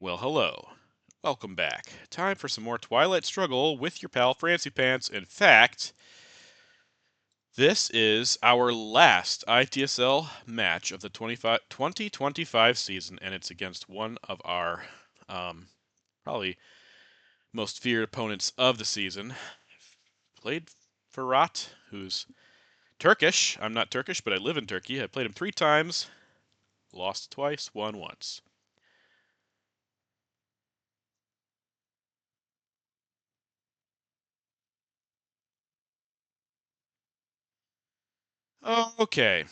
Well, hello. Welcome back. Time for some more Twilight Struggle with your pal Frantzypantz. In fact, this is our last ITSL match of the 2025 season, and it's against one of our probably most feared opponents of the season. Played Firat, who's Turkish. I'm not Turkish, but I live in Turkey. I played him 3 times, lost twice, won once. Okay.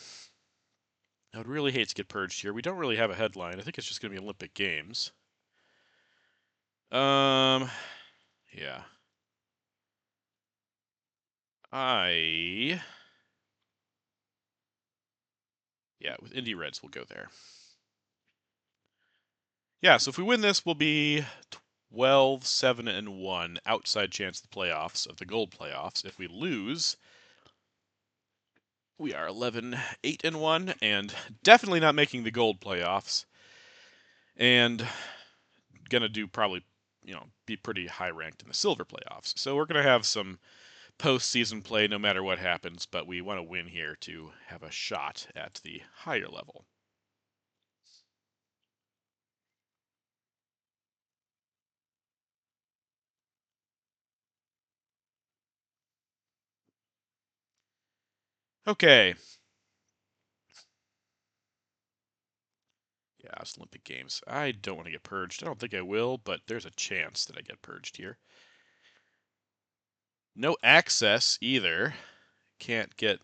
I would really hate to get purged here. We don't really have a headline. I think it's just going to be Olympic Games. Um, yeah. Yeah, with Indy Reds, we'll go there. Yeah, so if we win this, we'll be 12, 7, and 1, outside chance of the playoffs, of the gold playoffs. If we lose, we are 11, 8, and 1, and definitely not making the gold playoffs. And gonna do probably, be pretty high ranked in the silver playoffs. So we're gonna have some postseason play no matter what happens, but we want to win here to have a shot at the higher level. Okay. Yeah, it's Olympic Games. I don't want to get purged. I don't think I will, but there's a chance that I get purged here. No access either. Can't get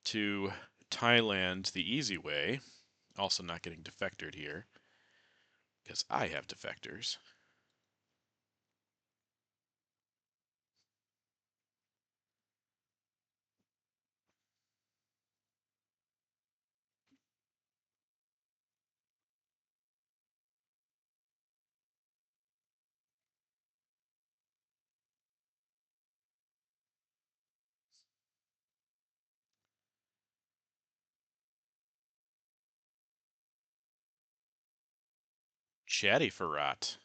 to Thailand the easy way. Also not getting defectored here because I have defectors. Chatty Farrat.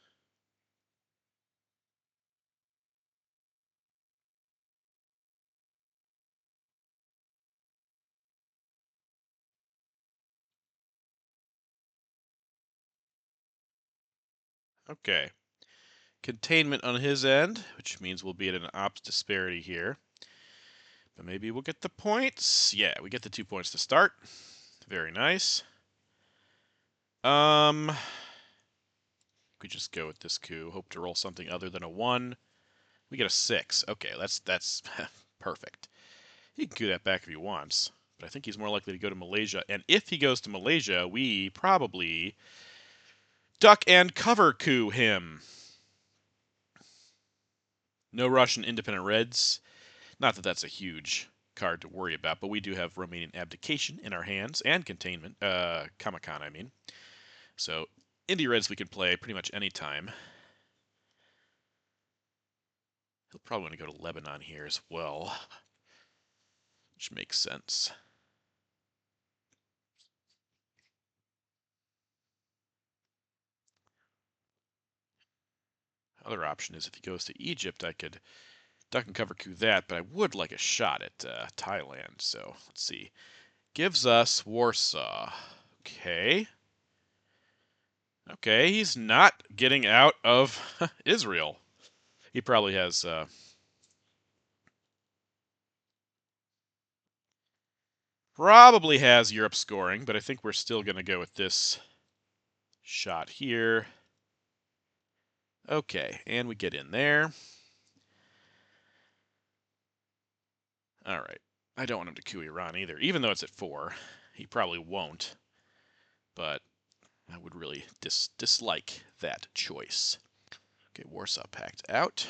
Okay. Containment on his end, which means we'll be at an ops disparity here. But maybe we'll get the points. Yeah, we get the 2 points to start. Very nice. We just go with this coup. Hope to roll something other than a 1. We get a 6. Okay, that's perfect. He can coup that back if he wants, but I think he's more likely to go to Malaysia. And if he goes to Malaysia, we probably duck and cover coup him. No Russian independent Reds. Not that that's a huge card to worry about, but we do have Romanian Abdication in our hands and Containment. Kamakan, I mean. So, Indy Reds we can play pretty much any time. He'll probably want to go to Lebanon here as well, which makes sense. Other option is if he goes to Egypt, I could duck and cover coup that, but I would like a shot at Thailand. So let's see. Gives us Warsaw. Okay. Okay, he's not getting out of Israel. He probably has. Probably has Europe scoring, but I think we're still going to go with this shot here. Okay, and we get in there. All right. I don't want him to coup Iran either, even though it's at 4. He probably won't, but I would really dislike that choice. Okay, Warsaw Pact out.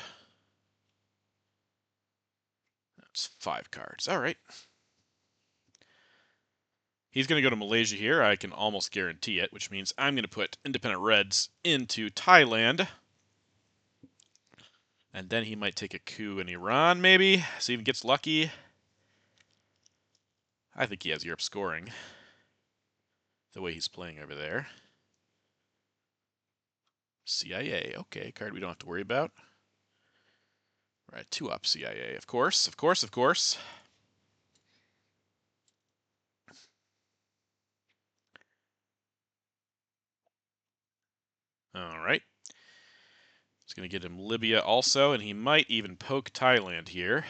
That's 5 cards. All right. He's going to go to Malaysia here. I can almost guarantee it, which means I'm going to put Independent Reds into Thailand. And then he might take a coup in Iran, maybe. See if he gets lucky. I think he has Europe scoring the way he's playing over there. CIA. Okay, card we don't have to worry about. Right, 2-up CIA. Of course, of course, of course. All right. It's going to get him Libya also, and he might even poke Thailand here.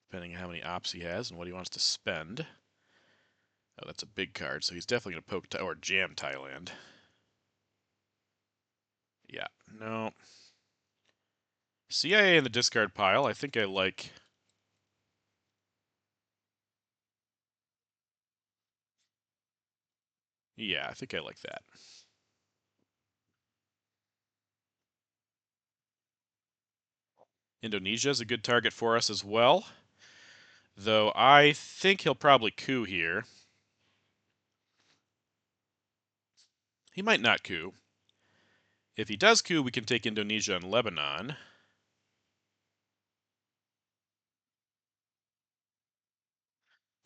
Depending on how many ops he has and what he wants to spend. Oh, that's a big card, so he's definitely going to poke or jam Thailand. Yeah, no. CIA in the discard pile. I think I like. Yeah, I think I like that. Indonesia is a good target for us as well. Though I think he'll probably coup here. He might not coup. If he does coup, we can take Indonesia and Lebanon.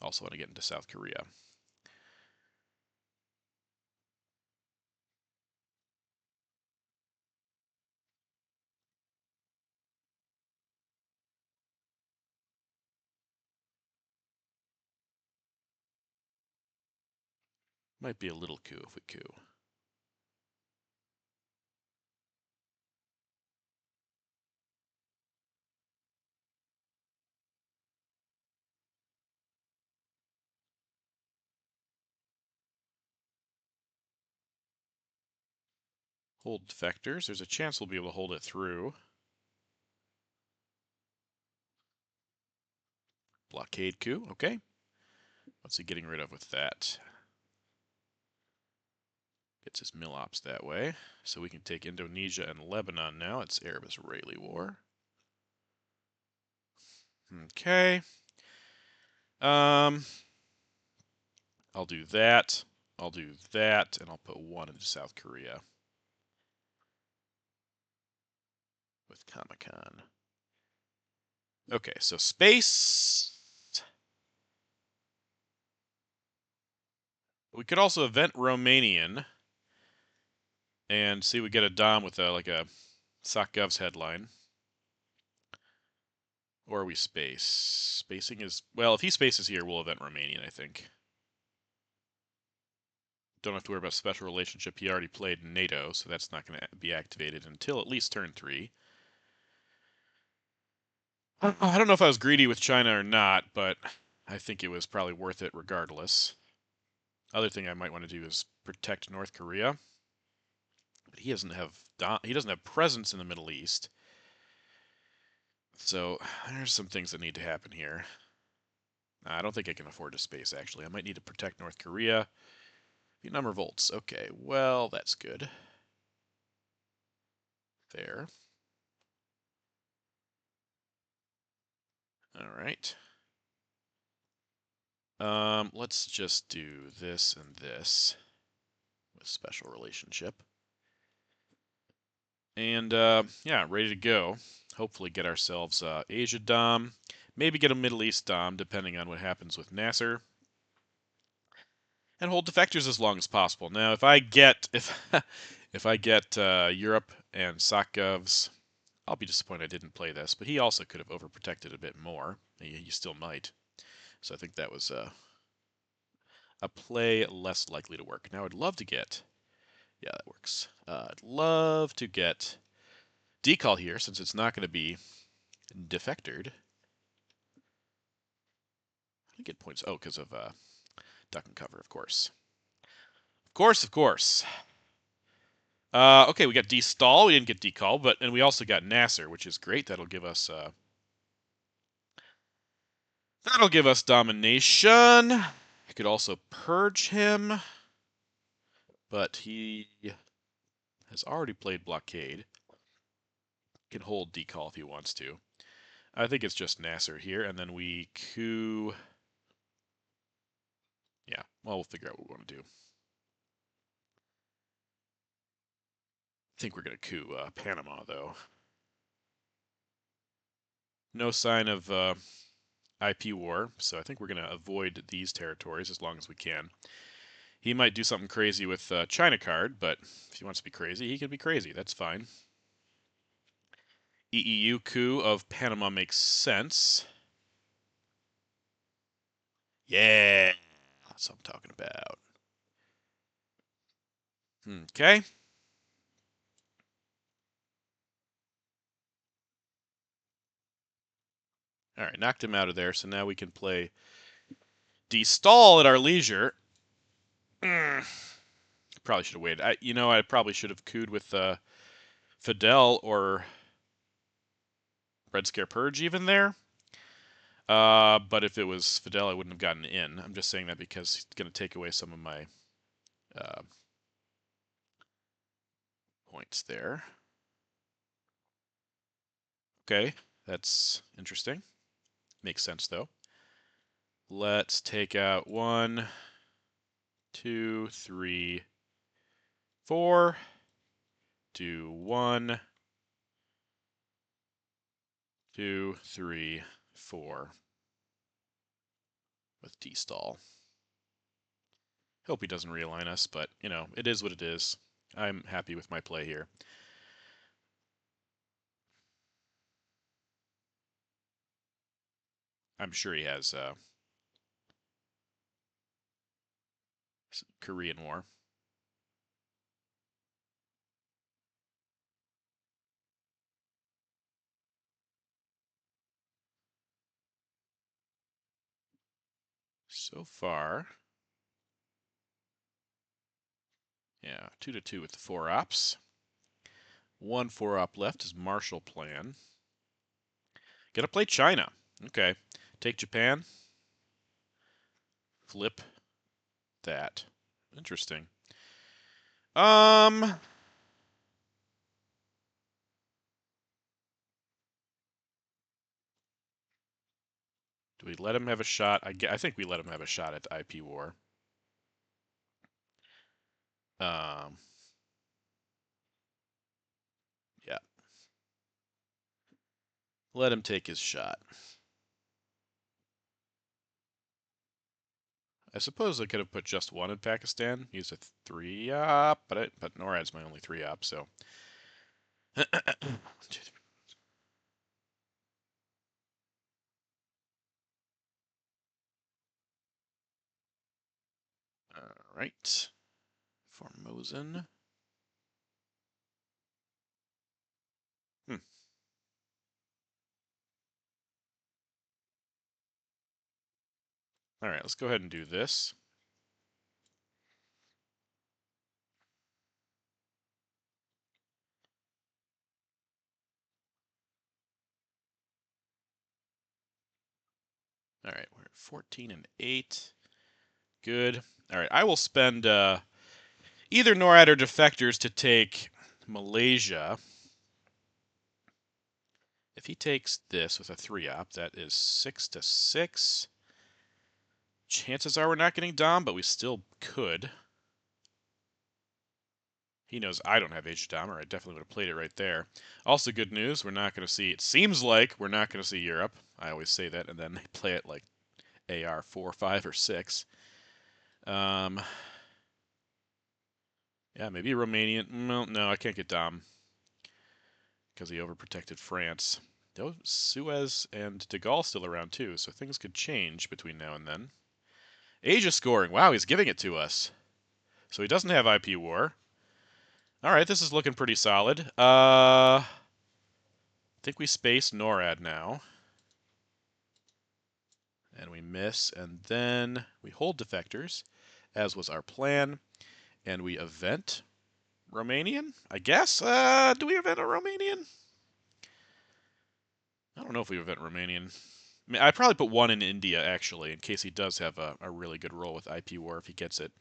Also want to get into South Korea. Might be a little coup if we coup. Hold defectors. There's a chance we'll be able to hold it through. Blockade coup. Okay. What's he getting rid of with that? Gets his mill ops that way. So we can take Indonesia and Lebanon now. It's Arab-Israeli war. Okay. Um, I'll do that. I'll do that, and I'll put 1 into South Korea with Comic-Con. Okay, so space. We could also event Romanian and see if we get a Dom with like a SocGov's headline. Or we space. Spacing is... Well, if he spaces here, we'll event Romanian, I think. Don't have to worry about special relationship. He already played NATO, so that's not going to be activated until at least turn 3. I don't know if I was greedy with China or not, but I think it was probably worth it regardless. Other thing I might want to do is protect North Korea. But he doesn't have presence in the Middle East. So there's some things that need to happen here. I don't think I can afford to space, actually. I might need to protect North Korea. Few number of volts. Okay, well, that's good. There. All right. Let's just do this and this with special relationship. And yeah, ready to go. Hopefully get ourselves Asia Dom. Maybe get a Middle East Dom, depending on what happens with Nasser. And hold defectors as long as possible. Now, if I get if I get Europe and SocGovs, I'll be disappointed I didn't play this. But he also could have overprotected a bit more. He still might. So I think that was a play less likely to work. Now I'd love to get, yeah, that works. I'd love to get decall here since it's not going to be defectored. I get points. Oh, because of duck and cover, of course. Of course, of course. Okay, we got destall. We didn't get decall, and we also got Nasser, which is great. That'll give us domination. I could also purge him, but he has already played blockade. Can hold decall if he wants to. I think it's just Nasser here, and then we coup. Yeah, well, we'll figure out what we want to do. I think we're going to coup Panama, though. No sign of IP war, so I think we're going to avoid these territories as long as we can. He might do something crazy with China card, but if he wants to be crazy, he can be crazy. That's fine. EEU coup of Panama makes sense. Yeah, that's what I'm talking about. Okay. All right, knocked him out of there, so now we can play de-stall at our leisure. Probably should have waited. I probably should have cooed with Fidel or Red Scare Purge even there. But if it was Fidel, I wouldn't have gotten in. I'm just saying that because he's going to take away some of my points there. Okay, that's interesting. Makes sense, though. Let's take out 1, 2, 3, 4. Do 1, 2, 3, 4 with D-stall. Hope he doesn't realign us, but, it is what it is. I'm happy with my play here. I'm sure he has Korean War. So far, yeah, 2-2 with the 4 ops. 1 4 op left is Marshall Plan. Gonna play China. Okay. Take Japan. Flip that. Interesting. Do we let him have a shot? I think we let him have a shot at the IP war. Yeah. Let him take his shot. I suppose I could have put just 1 in Pakistan. Use a 3 op, but NORAD's my only 3 op, so. All right. Formosan. Hmm. All right, let's go ahead and do this. All right, we're at 14 and 8. Good. All right, I will spend either NORAD or defectors to take Malaysia. If he takes this with a 3 op, that is 6-6. Chances are we're not getting Dom, but we still could. He knows I don't have Age of Dom, or I definitely would have played it right there. Also, good news, we're not going to see, it seems like we're not going to see Europe. I always say that, and then they play it like AR 4, 5, or 6. Yeah, maybe Romanian. No, I can't get Dom because he overprotected France. Though Suez and De Gaulle still around too, so things could change between now and then. Asia scoring. Wow, he's giving it to us. So he doesn't have IP war. All right, this is looking pretty solid. I think we space NORAD now. And we miss, and then we hold defectors, as was our plan, and we event Romanian, I guess. Do we event a Romanian? I don't know if we event Romanian. I mean, I'd probably put 1 in India, actually, in case he does have a really good roll with IP war if he gets it.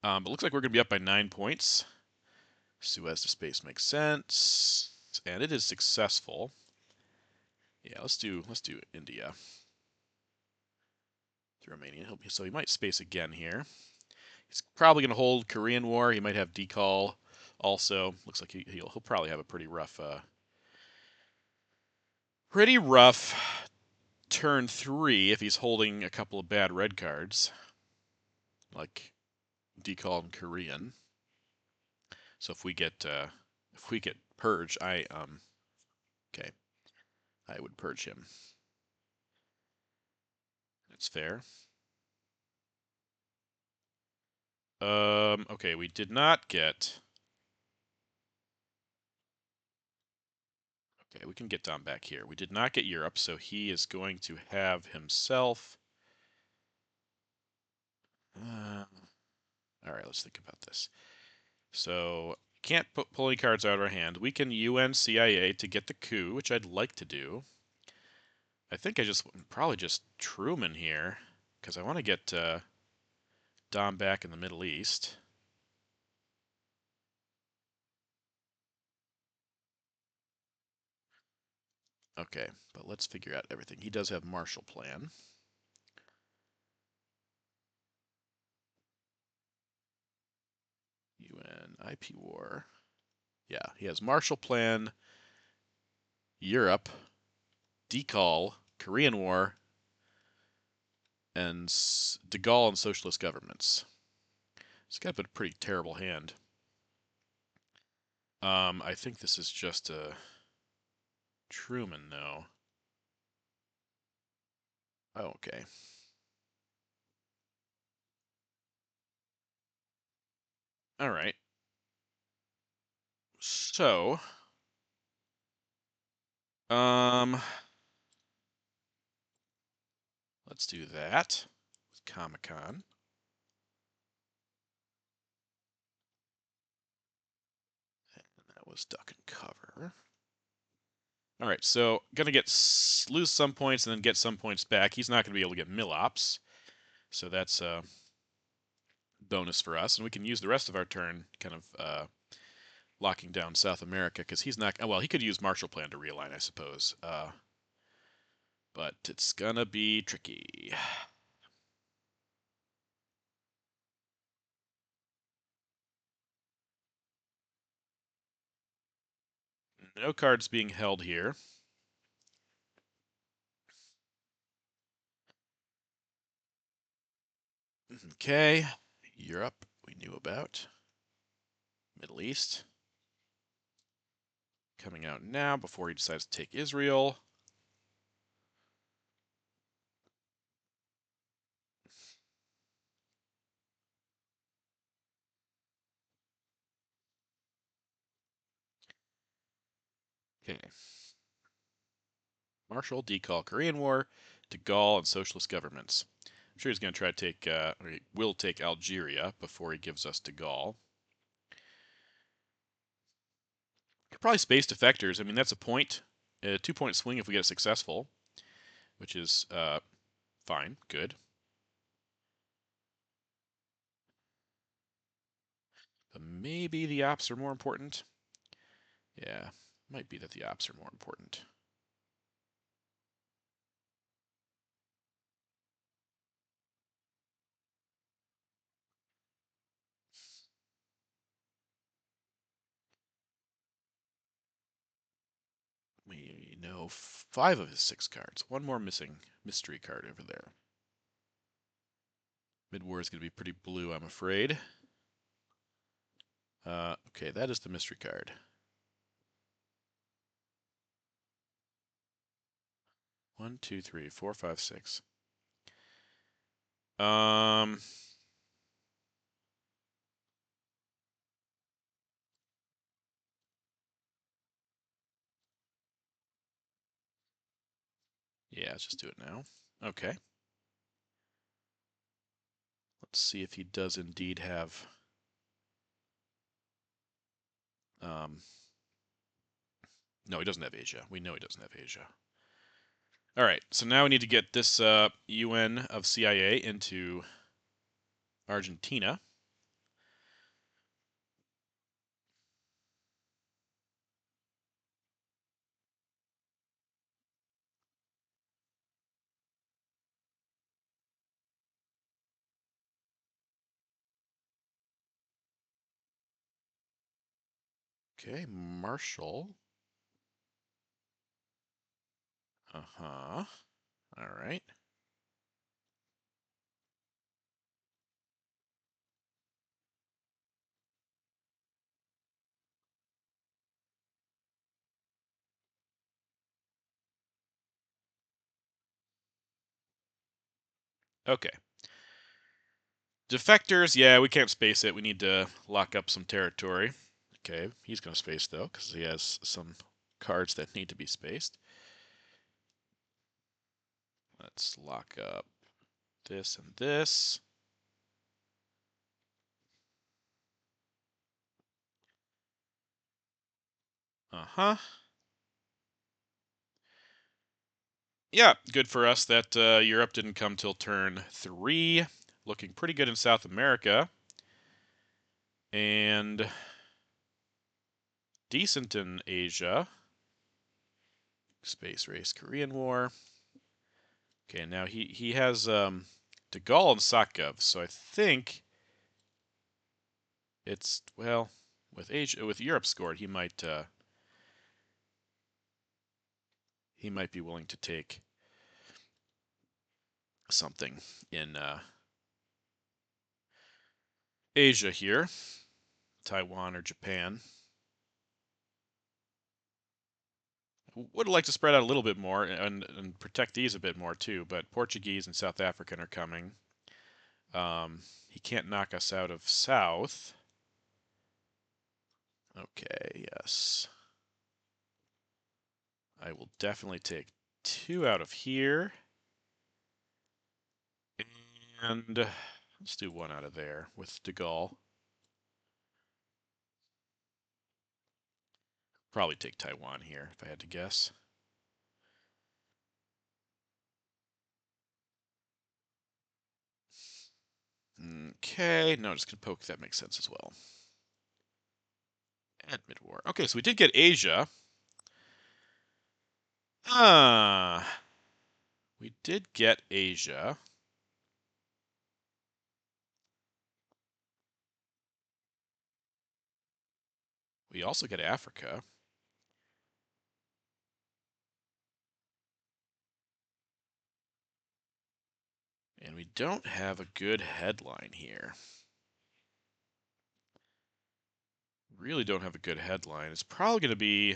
But looks like we're going to be up by 9 points. Suez to space makes sense. And it is successful. Yeah, let's do India. To Romania. So he might space again here. He's probably going to hold Korean War. He might have decall also. Looks like he'll probably have a pretty rough Pretty rough turn 3 if he's holding a couple of bad red cards, like decall in Korean. So if we get purged, okay, I would purge him. That's fair. Okay, we did not get. Okay, we can get down back here. We did not get Europe, so he is going to have himself. All right, let's think about this. So can't pull any cards out of our hand. We can UN CIA to get the coup, which I'd like to do. I think I probably just Truman here because I want to get Dom back in the Middle East. Okay, but let's figure out everything. He does have Marshall Plan. UN IP war. Yeah, he has Marshall Plan, Europe, decall, Korean War, and de Gaulle and socialist governments. It's got a pretty terrible hand. I think this is just a Truman, though. Oh, okay. All right. So, um, let's do that with Comic-Con. That was duck and cover. All right, so gonna lose some points and then get some points back. He's not gonna be able to get Millops, so that's a bonus for us, and we can use the rest of our turn kind of locking down South America because he's not. Well, he could use Marshall Plan to realign, I suppose, but it's gonna be tricky. No cards being held here. Okay, Europe we knew about. Middle East coming out now before he decides to take Israel. Okay. Marshall, decall Korean War, de Gaulle, and socialist governments. I'm sure he's going to try to take, or he will take Algeria before he gives us de Gaulle. Probably space defectors. I mean, that's a 2-point swing if we get successful, which is fine, good. But maybe the ops are more important. Yeah, might be that the ops are more important. We know 5 of his 6 cards. One more missing mystery card over there. Mid-war is going to be pretty blue, I'm afraid. Okay, that is the mystery card. 1, 2, 3, 4, 5, 6. Um, yeah, let's just do it now. Okay. Let's see if he does indeed have. No, he doesn't have Asia. We know he doesn't have Asia. All right, so now we need to get this UN of CIA into Argentina. Okay, Marshall. Uh-huh. All right. Okay. Defectors, yeah, we can't space it. We need to lock up some territory. Okay, he's going to space, though, because he has some cards that need to be spaced. Let's lock up this and this. Uh-huh. Yeah, good for us that Europe didn't come till turn 3. Looking pretty good in South America. And decent in Asia. Space Race Korean War. Okay, now he has De Gaulle and Sakov, so I think it's, well, with Europe scored, he might be willing to take something in Asia here, Taiwan or Japan. Would like to spread out a little bit more and protect these a bit more too, but Portuguese and South African are coming. He can't knock us out of South. Okay, yes. I will definitely take 2 out of here. And let's do 1 out of there with De Gaulle. Probably take Taiwan here if I had to guess. Okay, no, just gonna poke. That makes sense as well. At mid-war. Okay, so we did get Asia. We did get Asia. We also get Africa. And we don't have a good headline here. Really don't have a good headline. It's probably going to be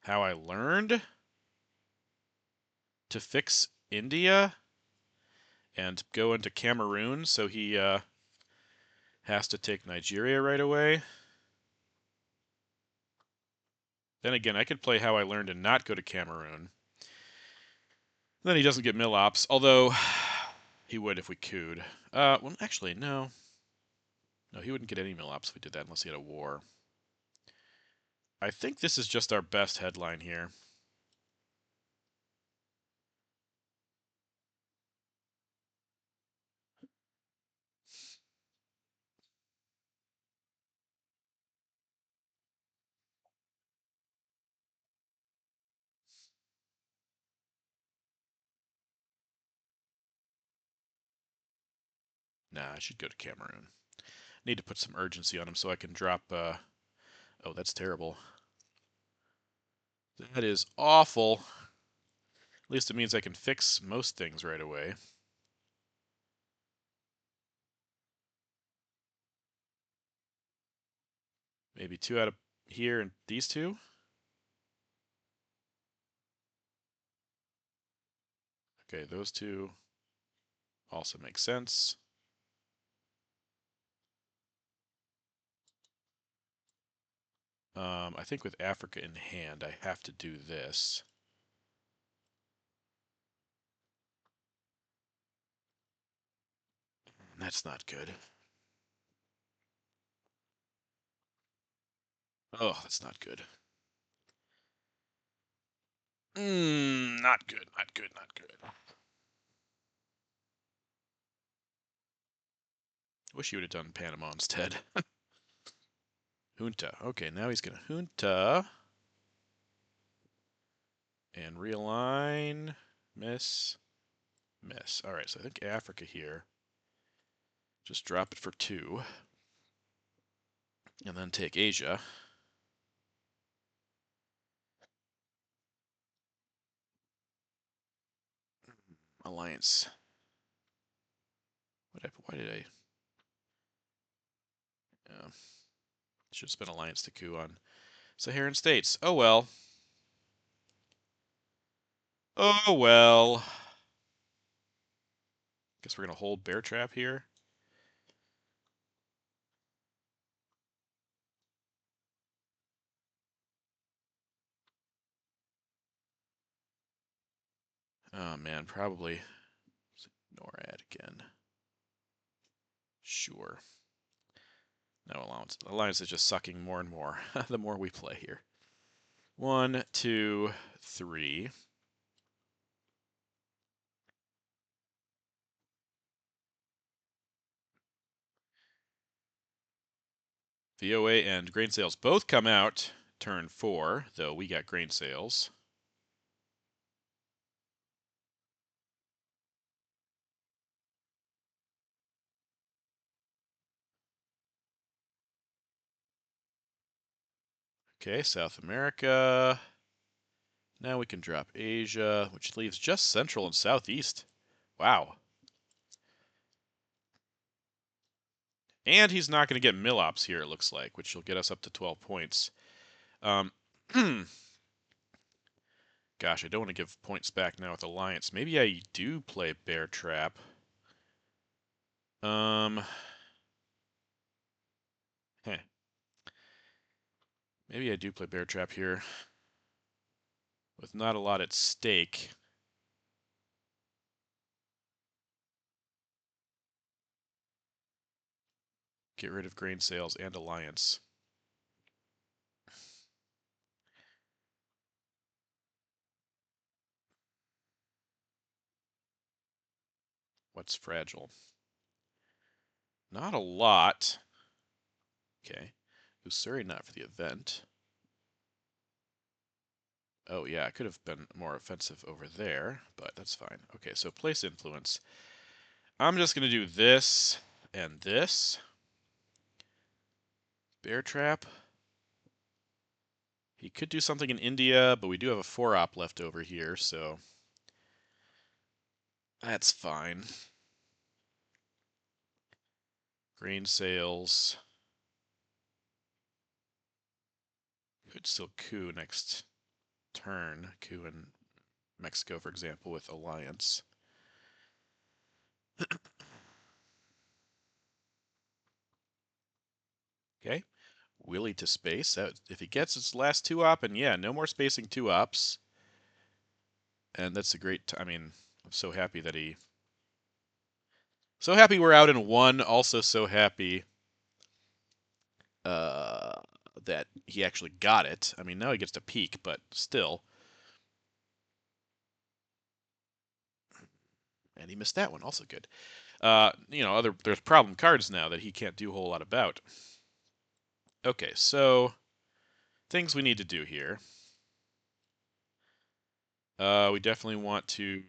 how I learned to fix India and go into Cameroon, so he has to take Nigeria right away. Then again, I could play how I learned and not go to Cameroon. Then he doesn't get mill ops, although he would if we could. Well, actually, no. No, he wouldn't get any mill ops if we did that unless he had a war. I think this is just our best headline here. Nah, I should go to Cameroon. Need to put some urgency on him so I can drop. Oh, that's terrible. That is awful. At least it means I can fix most things right away. Maybe 2 out of here and these 2. Okay, those 2 also make sense. I think with Africa in hand, I have to do this. That's not good. Oh, that's not good. Not good, not good, not good. Wish you would have done Panama instead. Junta. Okay, now he's going to Junta. And realign. Miss. Miss. Alright, so I think Africa here. Just drop it for 2. And then take Asia. alliance. Why did I? Should have spent alliance to coup on Saharan states. Oh well. Oh well. Guess we're gonna hold bear trap here. Oh man, probably NORAD again. Sure. No allowance. Alliance is just sucking more and more the more we play here. 1, 2, 3. VOA and grain sales both come out turn 4, though we got grain sales. Okay, South America. Now we can drop Asia, which leaves just Central and Southeast. Wow. And he's not going to get Millops here, it looks like, which will get us up to 12 points. Um, Gosh, I don't want to give points back now with Alliance. Maybe I do play Bear Trap. Heh. Maybe I do play Bear Trap here. With not a lot at stake. Get rid of grain sales and Alliance. What's fragile? Not a lot. Okay. Usuri not for the event. Oh yeah, it could have been more offensive over there, but that's fine. Okay, so place influence. I'm just going to do this and this. Bear trap. He could do something in India, but we do have a 4-op left over here, so that's fine. Grain sales. Could still coup next turn. Coup in Mexico, for example, with Alliance. Okay. Willie to space. If he gets his last 2-op, and yeah, no more spacing 2-ops. And that's a great. I mean, I'm so happy that he. So happy we're out in 1. Also so happy uh, that he actually got it. I mean, now he gets to peak, but still. And he missed that one. Also good. There's problem cards now that he can't do a whole lot about. Okay, so things we need to do here. We definitely want to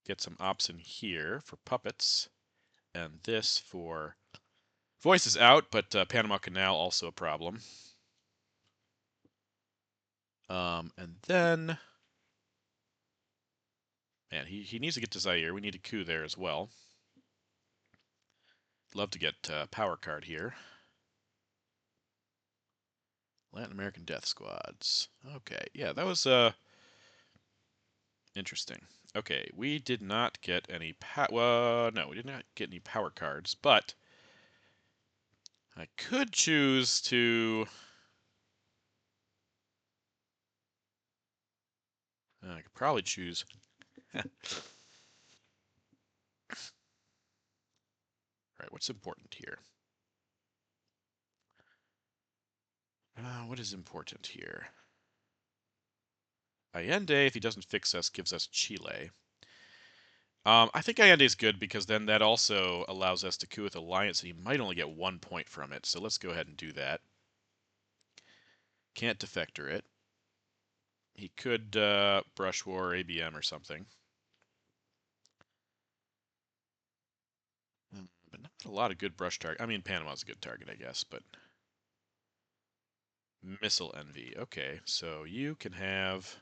get some ops in here for puppets, and this for voices out, but Panama Canal also a problem. And then, man, he needs to get to Zaire. We need a coup there as well. Love to get power card here. Latin American Death Squads. Okay, yeah, that was interesting. Okay, we did not get any no, we did not get any power cards, but I could choose to. I could probably choose. All right, what's important here? What is important here? Allende, if he doesn't fix us, gives us Chile. I think Allende is good because then that also allows us to coup with Alliance, and he might only get 1 point from it. So let's go ahead and do that. Can't defector it. He could brush war ABM or something. But not a lot of good brush target. I mean, Panama's a good target, I guess, but missile envy. Okay, so you can have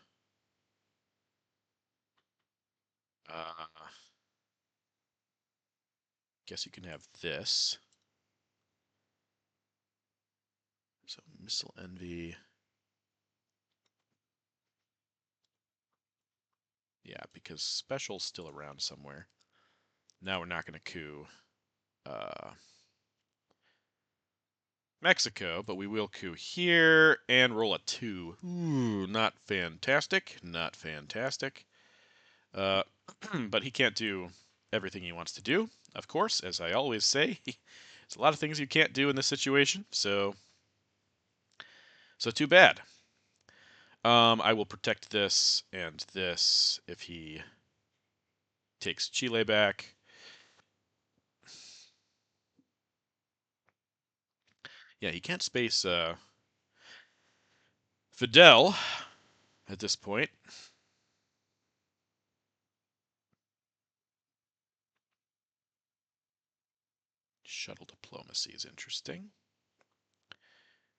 Guess you can have this. So Missile Envy. Yeah, because Special's still around somewhere. Now we're not going to coup Mexico, but we will coup here and roll a 2. Ooh, not fantastic. Not fantastic. But he can't do everything he wants to do, of course, as I always say. There's a lot of things you can't do in this situation, so too bad. I will protect this and this if he takes Chile back. Yeah, he can't space Fidel at this point. Shuttle diplomacy is interesting.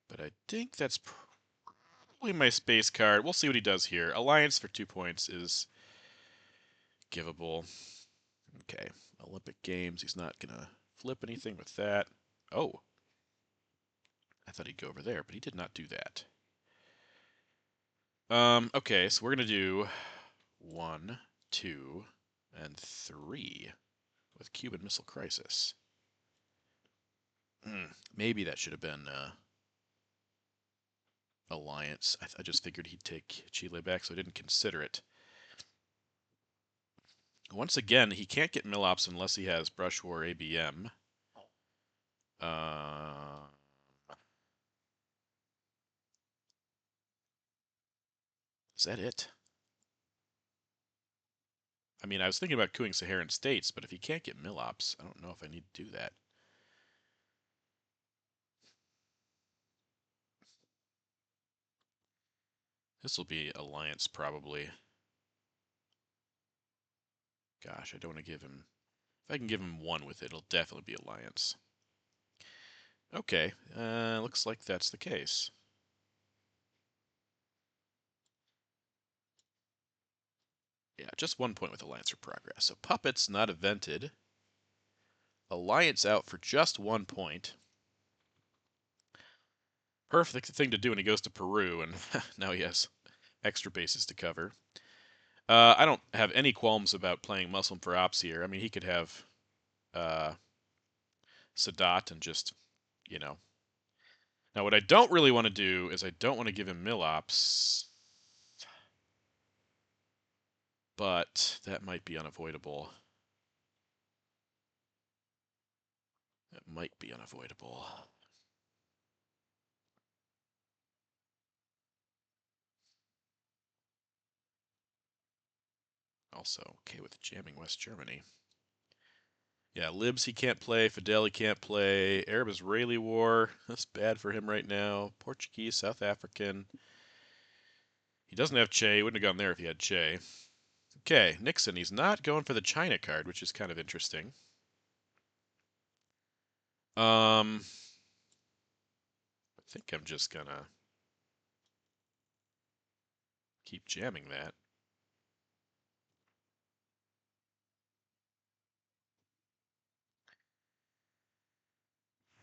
But I think that's probably my space card. We'll see what he does here. Alliance for 2 points is givable. Okay. Olympic Games. He's not going to flip anything with that. Oh. I thought he'd go over there, but he did not do that. Okay, so we're going to do 1, 2, and 3 with Cuban Missile Crisis. Maybe that should have been Alliance. I just figured he'd take Chile back, so I didn't consider it. Once again, he can't get Millops unless he has Brush War ABM. Is that it? I mean, I was thinking about cooing Saharan states, but if he can't get Millops, I don't know if I need to do that. This will be Alliance, probably. Gosh, I don't want to give him... If I can give him 1 with it, it'll definitely be Alliance. Okay, looks like that's the case. Yeah, just 1 point with Alliance for progress. So Puppets not evented. Alliance out for just 1 point. Perfect thing to do when he goes to Peru, and now he has extra bases to cover. I don't have any qualms about playing Muslim for Ops here. I mean, he could have Sadat and just, you know. Now, what I don't really want to do is I don't want to give him Millops, but that might be unavoidable. That might be unavoidable. Also, okay with jamming West Germany. Yeah, Libs he can't play, Fidel he can't play, Arab-Israeli war, that's bad for him right now. Portuguese, South African. He doesn't have Che, he wouldn't have gone there if he had Che. Okay, Nixon, he's not going for the China card, which is kind of interesting. I think I'm just gonna keep jamming that.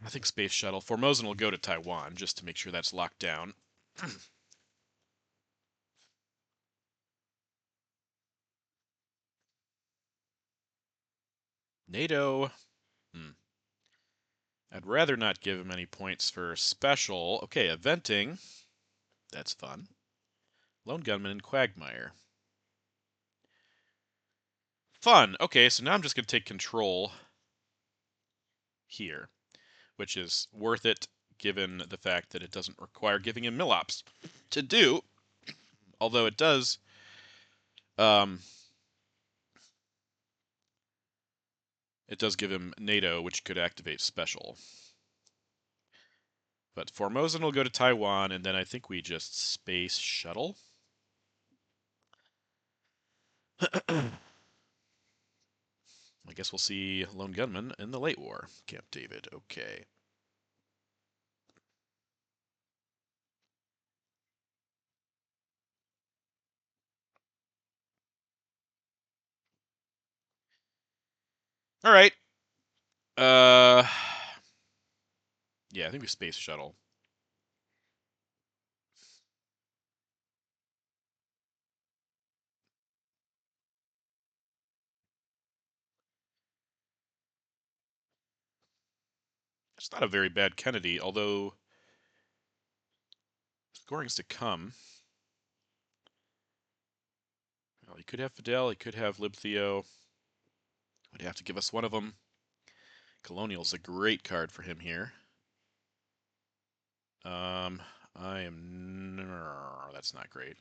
I think Space Shuttle. Formosan will go to Taiwan just to make sure that's locked down. NATO. I'd rather not give him any points for special. Okay, eventing. That's fun. Lone Gunman and Quagmire. Fun. Okay, so now I'm just going to take control here, which is worth it given the fact that it doesn't require giving him Millops to do, although it does give him NATO, which could activate special. But Formosan will go to Taiwan, and then I think we just space shuttle. I guess we'll see Lone Gunman in the late war. Camp David, okay. All right. Uh, yeah, I think we space shuttle. It's not a very bad Kennedy, although scoring's to come. Well, he could have Fidel, he could have Libtheo. Would have to give us one of them. Colonial's a great card for him here. I am. No, that's not great.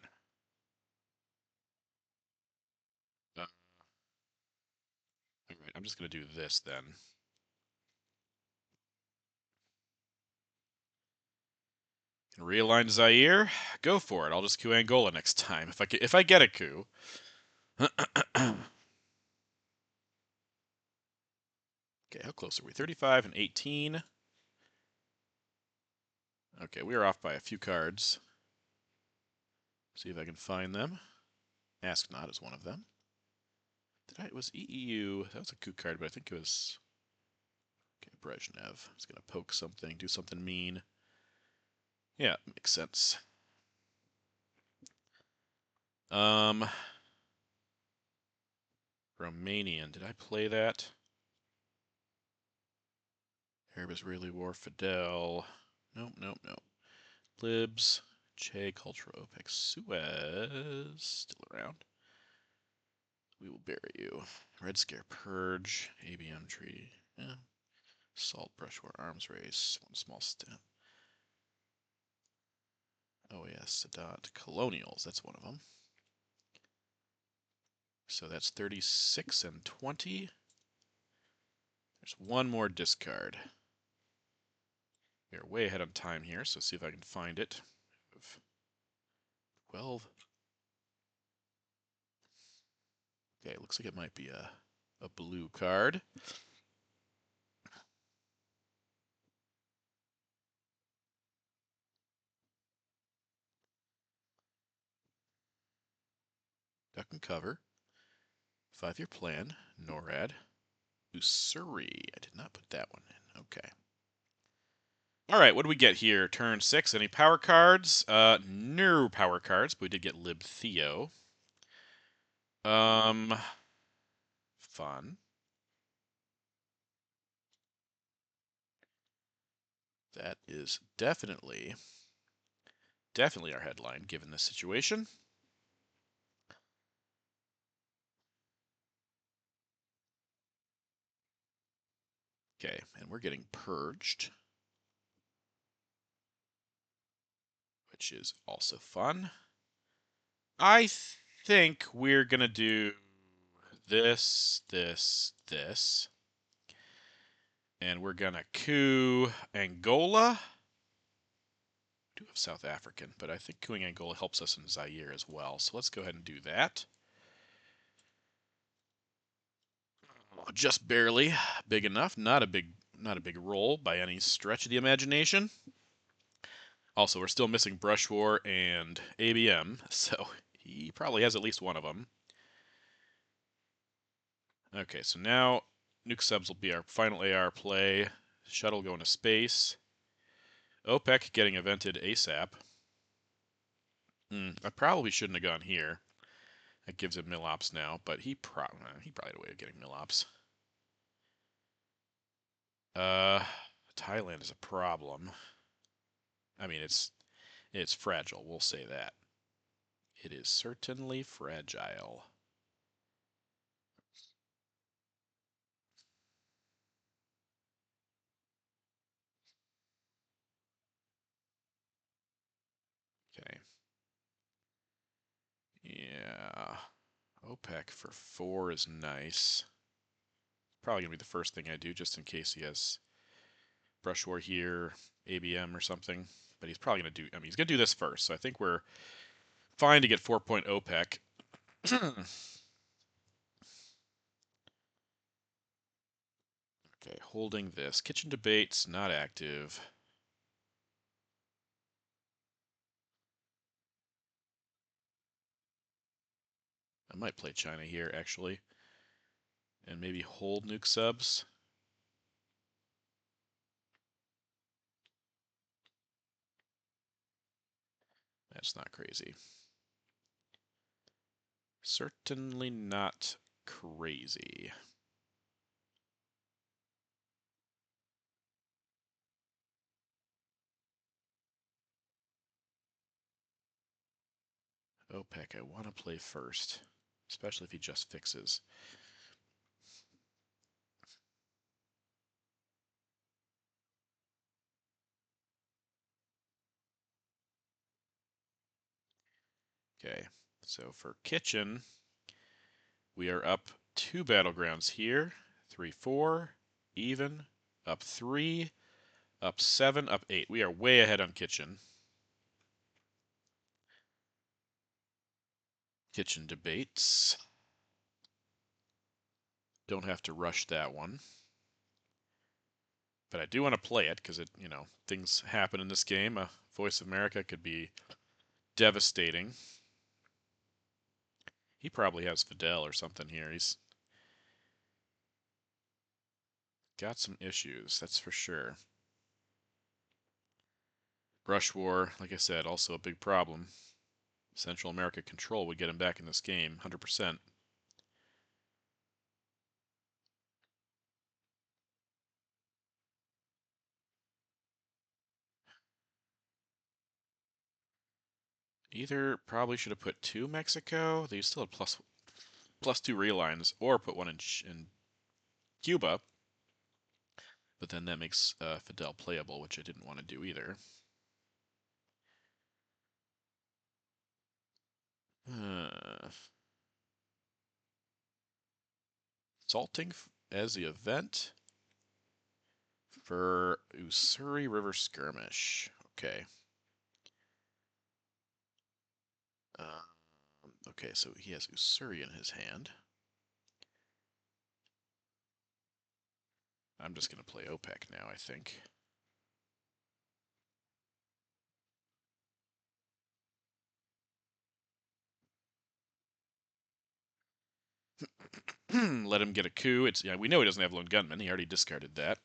All right, I'm just gonna do this then. Can realign Zaire. Go for it. I'll just coup Angola next time if I get a coup. Okay, how close are we? 35 and 18. Okay, we are off by a few cards. See if I can find them. Ask Not is one of them. It was EEU. That was a coup card, but I think it was. Okay, Brezhnev. It's gonna poke something, do something mean. Yeah, makes sense. Um, Romanian. Did I play that? Arab-Israeli War, Fidel. Nope, nope, nope. Libs, Che, Culture, OPEC, Suez. Still around. We will bury you. Red Scare, Purge, ABM Treaty. Yeah. Salt, Brush War, Arms Race. One small step. OAS, Sadat, Colonials. That's one of them. So that's 36 and 20. There's one more discard. We are way ahead on time here, so see if I can find it. 12. Okay, looks like it might be a blue card. Duck and Cover. 5-year plan. NORAD. Usuri. I did not put that one in. Okay. All right, what do we get here? Turn 6. Any power cards? No power cards, but we did get Lib Theo. Fun. That is definitely our headline, given this situation. Okay, and we're getting purged, which is also fun. I think we're gonna do this, and we're gonna coup Angola. We do have South African, but I think cooing Angola helps us in Zaire as well. So let's go ahead and do that. Just barely big enough. Not a big roll by any stretch of the imagination. Also, we're still missing Brush War and ABM, so he probably has at least one of them. Okay, so now nuke subs will be our final AR play. Shuttle going to space. OPEC getting evented ASAP. I probably shouldn't have gone here. That gives him Milops now, but he probably had a way of getting Milops. Thailand is a problem. I mean, it's fragile. We'll say that. It is certainly fragile. Okay. Yeah. OPEC for 4 is nice. Probably gonna be the first thing I do, just in case he has Brush War here, ABM or something. But he's probably gonna do. I mean, he's gonna do this first. So I think we're fine to get 4-point OPEC. Okay, holding this. Kitchen debates not active. I might play China here, actually. And maybe hold nuke subs. That's not crazy. Certainly not crazy. OPEC, I want to play first, especially if he just fixes. Okay, so for kitchen, we are up 2 battlegrounds here. 3, 4, even, up 3, up 7, up 8. We are way ahead on kitchen. Kitchen debates. Don't have to rush that one. But I do want to play it because things happen in this game. Voice of America could be devastating. He probably has Fidel or something here. He's got some issues, that's for sure. Brush War, like I said, also a big problem. Central America control would get him back in this game, 100%. Either probably should have put 2 Mexico. They still had plus 2 relines, or put one in Cuba. But then that makes Fidel playable, which I didn't want to do either. Salting as the event for Ussuri River Skirmish. Okay. Okay, so he has Ussuri in his hand. I'm just going to play OPEC now, I think. Let him get a coup. We know he doesn't have lone gunman. He already discarded that.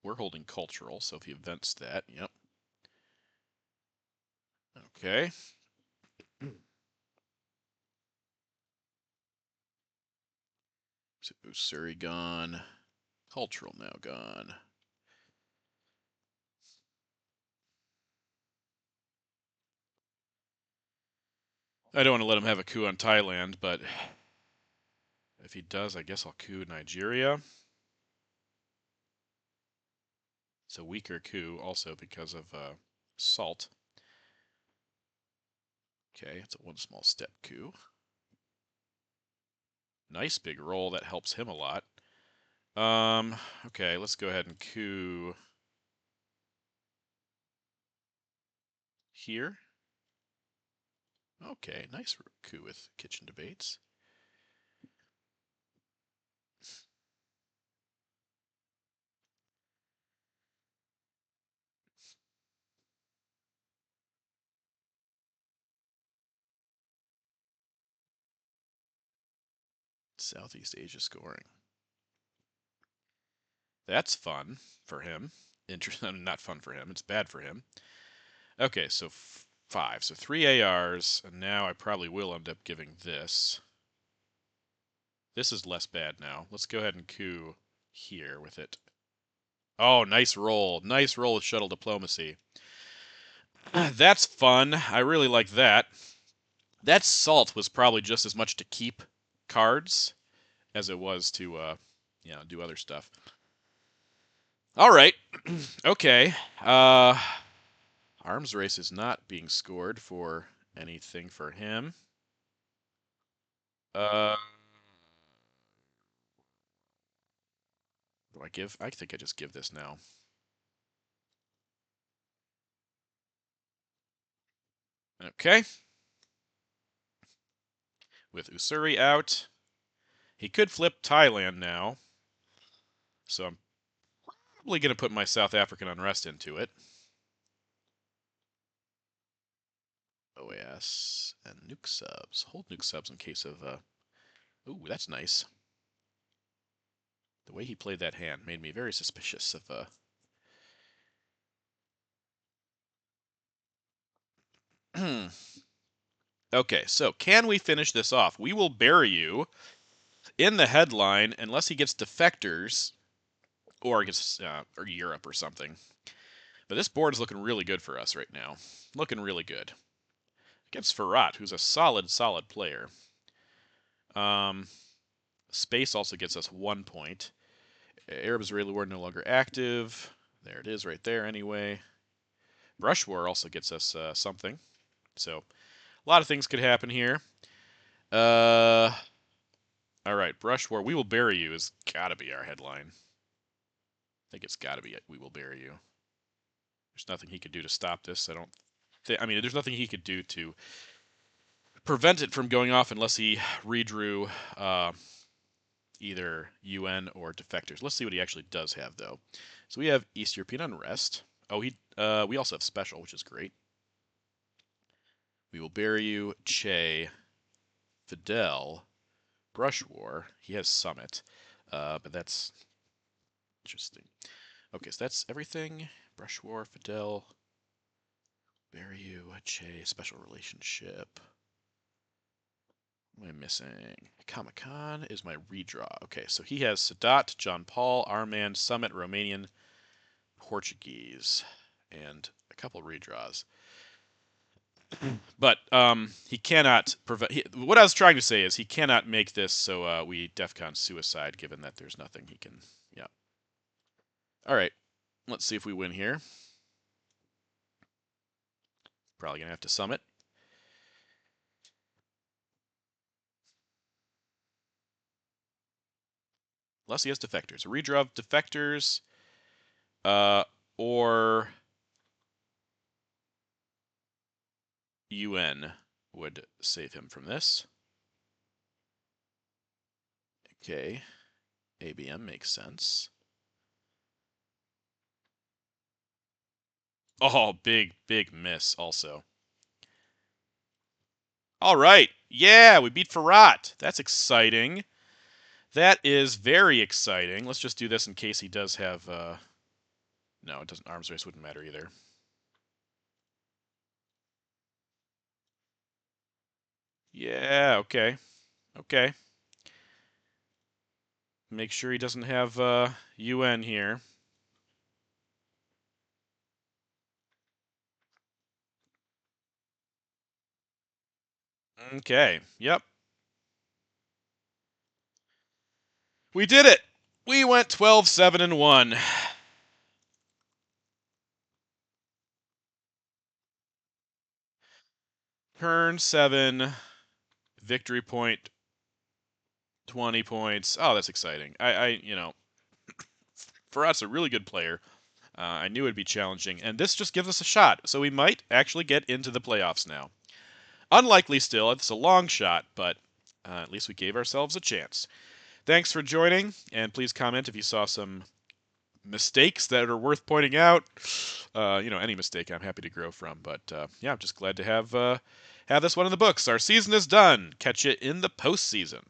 We're holding cultural, so if he events that, yep. Okay. So Ussuri gone. Cultural now gone. I don't want to let him have a coup on Thailand, but if he does, I guess I'll coup Nigeria. It's a weaker coup, also because of salt. Okay, it's a one small step coup. Nice big roll. That helps him a lot. Okay, let's go ahead and coup here. Okay, nice coup with kitchen debates. Southeast Asia scoring. That's fun for him. Interesting, not fun for him. It's bad for him. Okay, so 5. So 3 ARs, and now I probably will end up giving this. This is less bad now. Let's go ahead and coup here with it. Oh, nice roll. Nice roll with shuttle diplomacy. That's fun. I really like that. That salt was probably just as much to keep cards as it was to, do other stuff. All right. Okay. Arms race is not being scored for anything for him. Do I give? I think I just give this now. Okay. With Ussuri out, he could flip Thailand now. So Probably going to put my South African unrest into it. OAS and nuke subs. Hold nuke subs in case of... Ooh, that's nice. The way he played that hand made me very suspicious of... Okay, so can we finish this off? We will bury you in the headline unless he gets defectors or gets or Europe or something. But this board is looking really good for us right now. Looking really good. Against Firat, who's a solid player. Space also gets us 1 point. Arab-Israeli war no longer active. There it is right there anyway. Brush war also gets us something. So a lot of things could happen here. All right, brush war. We will bury you has got to be our headline. I think it's got to be it. We will bury you. There's nothing he could do to stop this. I mean, there's nothing he could do to prevent it from going off unless he redrew either UN or defectors. Let's see what he actually does have, though. So we have East European unrest. Oh, we also have special, which is great. We will bury you, Che, Fidel, Brush War. He has Summit, but that's interesting. Okay, so that's everything. Brush War, Fidel, bury you, Che, special relationship. What am I missing? Kamakan is my redraw. Okay, so he has Sadat, John Paul, Armand, Summit, Romanian, Portuguese, and a couple redraws. But he cannot prevent. What I was trying to say is he cannot make this so we DEFCON suicide, given that there's nothing he can. Yeah. All right. Let's see if we win here. Probably gonna have to summit. Unless he has defectors. A redraw of defectors, or UN would save him from this. Okay. ABM makes sense. Oh, big miss also. All right. Yeah, we beat Firat. That's exciting. That is very exciting. Let's just do this in case he does have... No, it doesn't. Arms race wouldn't matter either. Yeah, okay. Okay. Make sure he doesn't have UN here. Okay. Yep. We did it. We went 12-7-1. Turn 7, victory point 20 points. Oh, that's exciting. Firat's a really good player. I knew it'd be challenging, and this just gives us a shot. So we might actually get into the playoffs now. Unlikely still. It's a long shot, but at least we gave ourselves a chance. Thanks for joining, and please comment if you saw some mistakes that are worth pointing out. Any mistake I'm happy to grow from. But yeah, I'm just glad to have this one in the books. Our season is done. Catch you in the postseason.